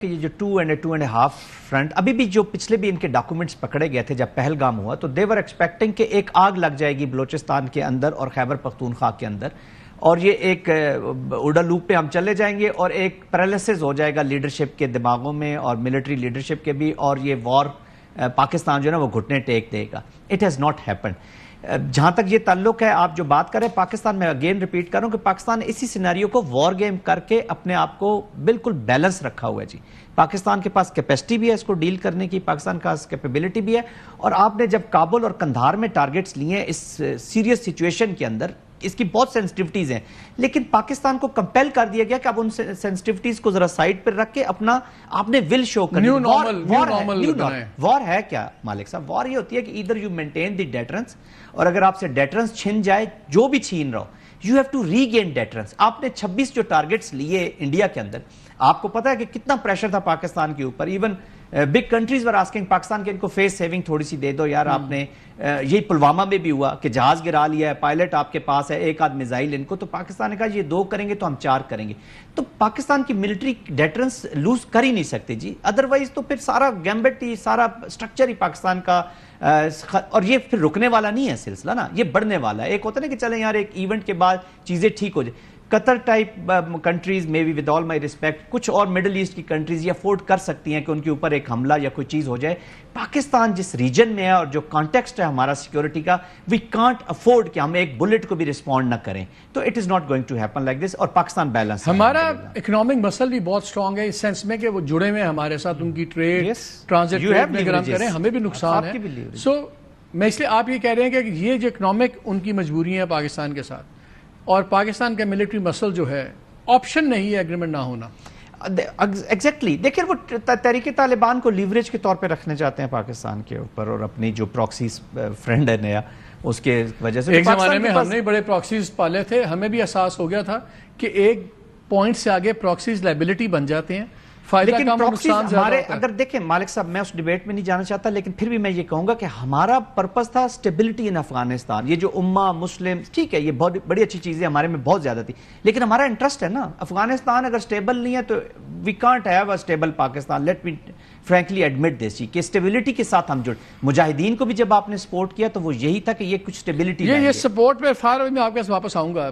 کہ یہ جو 2.5 فرنٹ ابھی بھی جو پچھلے بھی ان کے ڈاکومنٹس پکڑے گئے تھے جب پہلگام ہوا تو دے ور ایکسپیکٹنگ کہ ایک آگ لگ جائے گی بلوچستان کے اندر اور خیبر پختونخوا کے اندر اور یہ ایک اوڈا لوپ پہ ہم چلے جائیں گے اور ایک پیرالسس ہو جائے گا لیڈرشپ کے دماغوں میں اور ملٹری لیڈرشپ کے بھی اور یہ وار پاکستان جو ہے نا وہ گھٹنے ٹیک دے گا. It has not happened. جہاں تک یہ تعلق ہے آپ جو بات کر رہے ہیں پاکستان میں اگین ریپیٹ کر رہا ہوں کہ پاکستان نے اسی سیناریو کو وار گیم کر کے اپنے آپ کو بالکل بیلنس رکھا ہوا ہے. جی پاکستان کے پاس کیپیسٹی بھی ہے اس کو ڈیل کرنے کی, پاکستان کا کیپیبلٹی بھی ہے. اور آپ نے جب کابل اور قندھار میں ٹارگٹس لیے ہیں اس سیریس سچویشن کے اندر, اس کی بہت سینسٹیوٹیز ہیں, لیکن پاکستان کو کمپیل کر دیا گیا کہ اب ان سینسٹیوٹیز کو ذرا سائڈ پر رکھ کے اپنا آپ نے ول شو کرنی. وار ہے کیا مالک صاحب؟ وار یہ ہوتی ہے کہ either you maintain the deterrence, اور اگر آپ سے ڈیٹرنس چھن جائے جو بھی چھین رہا ہو you have to regain deterrence. آپ نے 26 جو ٹارگٹس لیے انڈیا کے اندر, آپ کو پتا ہے کہ کتنا پریشر تھا پاکستان کے اوپر. ایون بگ کنٹریز ور آسکنگ پاکستان کے ان کو فیس سیونگ تھوڑی سی دے دو یار. آپ نے یہی پلوامہ میں بھی ہوا کہ جہاز گرا لیا ہے, پائلٹ آپ کے پاس ہے, ایک آدھ میزائل ان کو, تو پاکستان نے کہا یہ 2 کریں گے تو ہم 4 کریں گے. تو پاکستان کی ملٹری ڈیٹرنس لوز کر ہی نہیں سکتے جی, ادروائز تو پھر سارا گیمبٹ ہی, سارا سٹرکچر ہی پاکستان کا, اور یہ پھر رکنے والا نہیں ہے سلسلہ نا, یہ بڑھنے والا ہے. ایک ہوتا ہے نا کہ چلیں یار ایک ایونٹ کے بعد چیزیں ٹھیک ہو جائے. قطر ٹائپ کنٹریز میں بھی ود آل مائی ریسپیکٹ, کچھ اور مڈل ایسٹ کی کنٹریز یہ افورڈ کر سکتی ہیں کہ ان کے اوپر ایک حملہ یا کوئی چیز ہو جائے. پاکستان جس ریجن میں ہے اور جو کانٹیکسٹ ہے ہمارا سیکیورٹی کا, وی کانٹ افورڈ کہ ہم ایک بلٹ کو بھی رسپونڈ نہ کریں. تو it is not going to happen like this. اور پاکستان بیلنس, ہمارا اکنامک مسل بھی بہت اسٹرانگ ہے اس سینس میں کہ وہ جڑے ہوئے ہمارے ساتھ, ان کی ٹریڈ ٹرانزٹ میں اگر ہم کریں ہمیں بھی نقصان ہے. سو میں اس لیے آپ یہ کہہ رہے ہیں کہ یہ جو اکنامک ان کی مجبوری ہے پاکستان کے ساتھ, اور پاکستان کا ملٹری مسل جو ہے آپشن نہیں ہے ایگریمنٹ نہ ہونا. ایگزیکٹلی. دیکھیں وہ تحریک طالبان کو لیوریج کے طور پہ رکھنے چاہتے ہیں پاکستان کے اوپر, اور اپنی جو پراکسیز فرینڈ ہے نیا اس کے وجہ سے. ایک زمانے میں ہم نے بڑے پراکسیز پالے تھے, ہمیں بھی احساس ہو گیا تھا کہ ایک پوائنٹ سے آگے پراکسیز لائبلٹی بن جاتے ہیں, لیکن ہمارے اگر دیکھیں مالک صاحب, میں اس ڈیبیٹ میں نہیں جانا چاہتا, لیکن پھر بھی میں یہ کہوں گا کہ ہمارا پرپس تھا اسٹیبلٹی ان افغانستان. یہ جو امہ مسلم, ٹھیک ہے یہ بہت بڑی اچھی چیزیں ہمارے میں بہت زیادہ تھی, لیکن ہمارا انٹرسٹ ہے نا افغانستان اگر اسٹیبل نہیں ہے تو we can't have a stable Pakistan. Let me frankly admit this کہ اسٹیبلٹی کے ساتھ ہم جڑ. مجاہدین کو بھی جب آپ نے سپورٹ کیا تو وہ یہی تھا کہ یہ کچھ اسٹیبلٹی, یہ سپورٹ پہ میں آپ کے واپس آؤں گا.